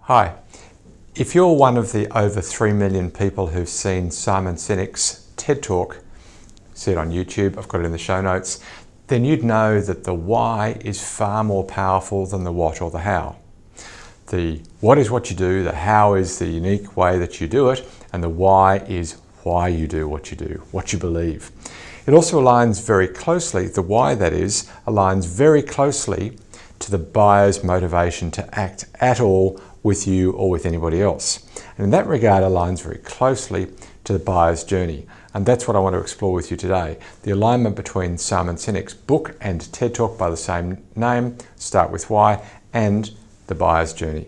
Hi, if you're one of the over 3 million people who've seen Simon Sinek's TED Talk, see it on YouTube, I've got it in the show notes, then you'd know that the why is far more powerful than the what or the how. The what is what you do, the how is the unique way that you do it, and the why is why you do, what you believe. It also aligns very closely, the why that is, aligns very closely to the buyer's motivation to act at all with you or with anybody else. And in that regard aligns very closely to the buyer's journey. And that's what I want to explore with you today. The alignment between Simon Sinek's book and TED Talk by the same name, Start With Why, and the buyer's journey.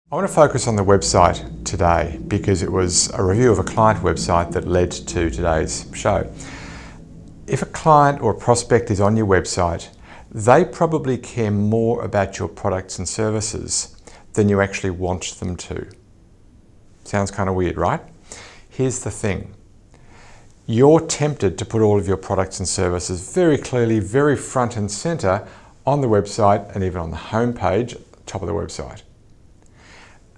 I want to focus on the website today because it was a review of a client website that led to today's show. If a client or a prospect is on your website, they probably care more about your products and services than you actually want them to. Sounds kind of weird, right? Here's the thing. You're tempted to put all of your products and services very clearly, very front and center on the website and even on the home page, top of the website.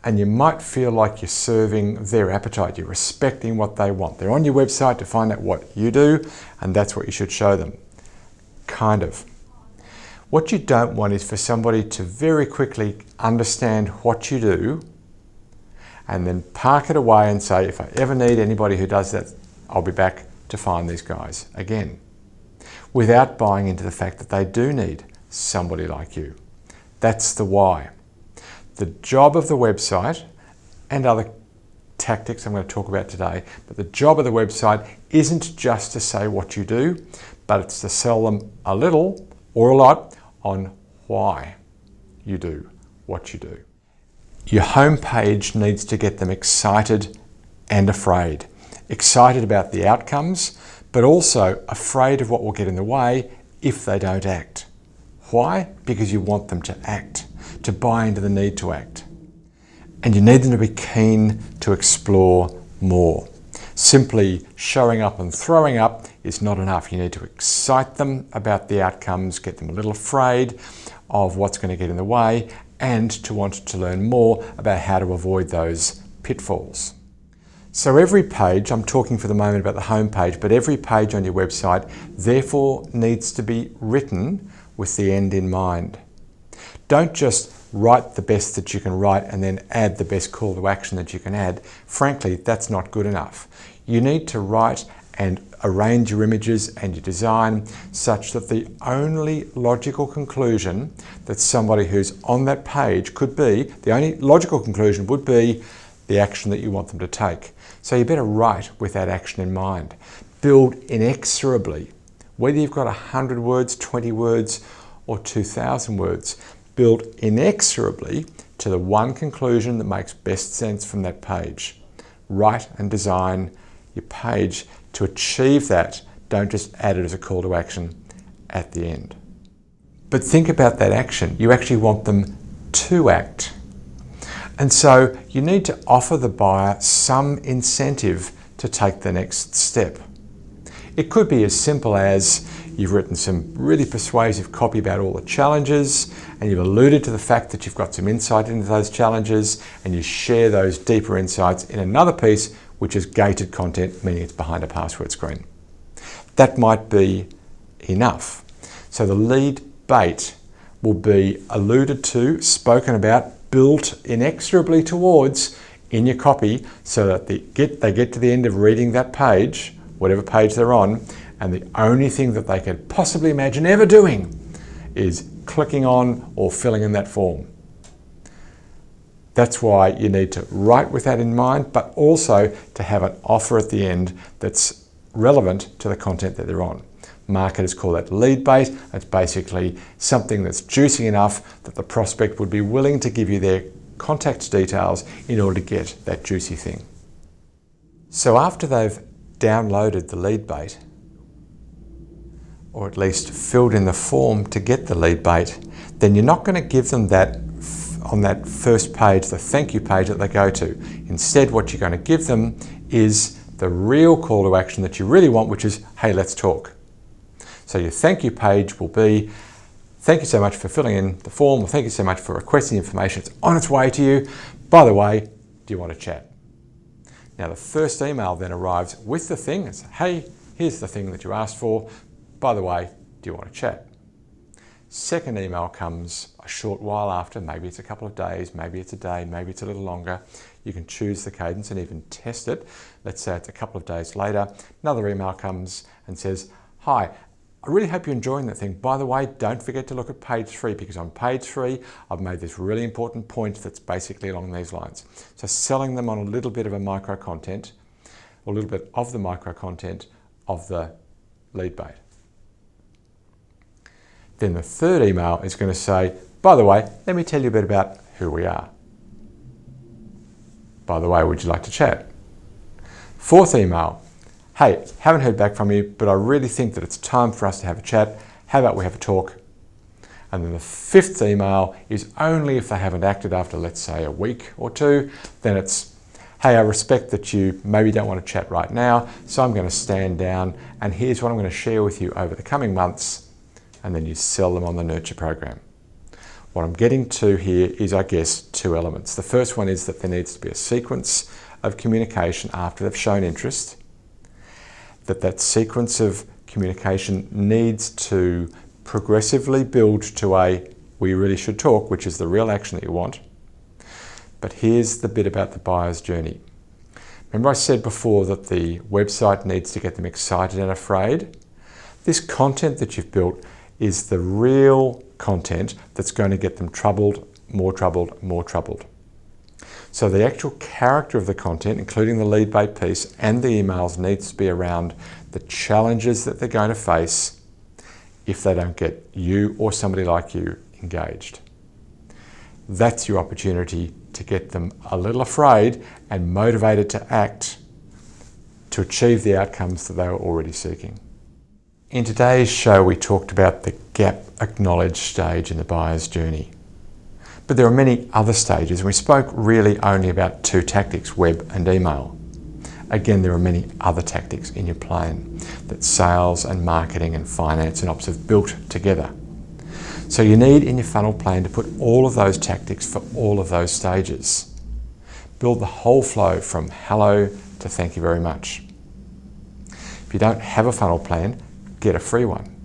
And you might feel like you're serving their appetite, you're respecting what they want. They're on your website to find out what you do, and that's what you should show them. Kind of. What you don't want is for somebody to very quickly understand what you do and then park it away and say, if I ever need anybody who does that, I'll be back to find these guys again. Without buying into the fact that they do need somebody like you. That's the why. The job of the website and other tactics I'm going to talk about today, but the job of the website isn't just to say what you do, but it's to sell them a little or a lot on why you do what you do. Your homepage needs to get them excited and afraid. Excited about the outcomes, but also afraid of what will get in the way if they don't act. Why? Because you want them to act, to buy into the need to act. And you need them to be keen to explore more. Simply showing up and throwing up is not enough. You need to excite them about the outcomes, get them a little afraid of what's going to get in the way, and to want to learn more about how to avoid those pitfalls. So every page, I'm talking for the moment about the home page, but every page on your website therefore needs to be written with the end in mind. Don't just write the best that you can write and then add the best call to action that you can add. Frankly, that's not good enough. You need to write and arrange your images and your design such that the only logical conclusion that somebody who's on that page could be, the only logical conclusion would be the action that you want them to take. So you better write with that action in mind. Build inexorably. Whether you've got 100 words, 20 words, or 2,000 words, build inexorably to the one conclusion that makes best sense from that page. Write and design your page to achieve that. Don't just add it as a call to action at the end. But think about that action. You actually want them to act. And so you need to offer the buyer some incentive to take the next step. It could be as simple as you've written some really persuasive copy about all the challenges and you've alluded to the fact that you've got some insight into those challenges and you share those deeper insights in another piece which is gated content, meaning it's behind a password screen. That might be enough. So the lead bait will be alluded to, spoken about, built inexorably towards in your copy so that they get to the end of reading that page, whatever page they're on, and the only thing that they could possibly imagine ever doing is clicking on or filling in that form. That's why you need to write with that in mind, but also to have an offer at the end that's relevant to the content that they're on. Marketers call that lead bait. It's basically something that's juicy enough that the prospect would be willing to give you their contact details in order to get that juicy thing. So after they've downloaded the lead bait, or at least filled in the form to get the lead bait, then you're not going to give them that on that first page, the thank you page that they go to. Instead, what you're going to give them is the real call to action that you really want, which is, hey, let's talk. So your thank you page will be, thank you so much for filling in the form, or thank you so much for requesting information. It's on its way to you. By the way, do you want to chat? Now the first email then arrives with the thing. It's, hey, here's the thing that you asked for. By the way, do you want to chat? Second email comes a short while after. Maybe it's a couple of days, maybe it's a day, maybe it's a little longer. You can choose the cadence and even test it. Let's say it's a couple of days later. Another email comes and says, hi, I really hope you're enjoying that thing. By the way, don't forget to look at page 3, because on page 3, I've made this really important point that's basically along these lines. So selling them on a little bit of a micro content, or a little bit of the micro content of the lead bait. Then the third email is going to say, by the way, let me tell you a bit about who we are. By the way, would you like to chat? Fourth email, hey, haven't heard back from you, but I really think that it's time for us to have a chat. How about we have a talk? And then the fifth email is only if they haven't acted after, let's say, a week or two. Then it's, hey, I respect that you maybe don't want to chat right now, so I'm going to stand down and here's what I'm going to share with you over the coming months. And then you sell them on the nurture program. What I'm getting to here is, I guess, two elements. The first one is that there needs to be a sequence of communication after they've shown interest. That sequence of communication needs to progressively build to a we really should talk, which is the real action that you want. But here's the bit about the buyer's journey. Remember I said before that the website needs to get them excited and afraid? This content that you've built is the real content that's going to get them troubled, more troubled, more troubled. So the actual character of the content, including the lead bait piece and the emails, needs to be around the challenges that they're going to face if they don't get you or somebody like you engaged. That's your opportunity to get them a little afraid and motivated to act to achieve the outcomes that they were already seeking. In today's show, we talked about the gap acknowledged stage in the buyer's journey. But there are many other stages, and we spoke really only about two tactics, web and email. Again, there are many other tactics in your plan that sales and marketing and finance and ops have built together. So you need in your funnel plan to put all of those tactics for all of those stages. Build the whole flow from hello to thank you very much. If you don't have a funnel plan, get a free one.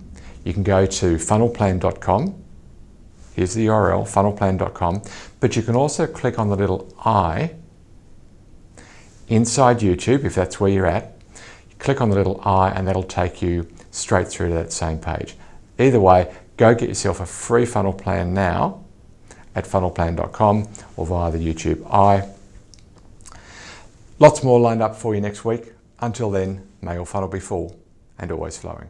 You can go to funnelplan.com. Here's the URL, funnelplan.com. But you can also click on the little I inside YouTube, if that's where you're at. You click on the little I and that'll take you straight through to that same page. Either way, go get yourself a free funnel plan now at funnelplan.com or via the YouTube I. Lots more lined up for you next week. Until then, may your funnel be full and always flowing.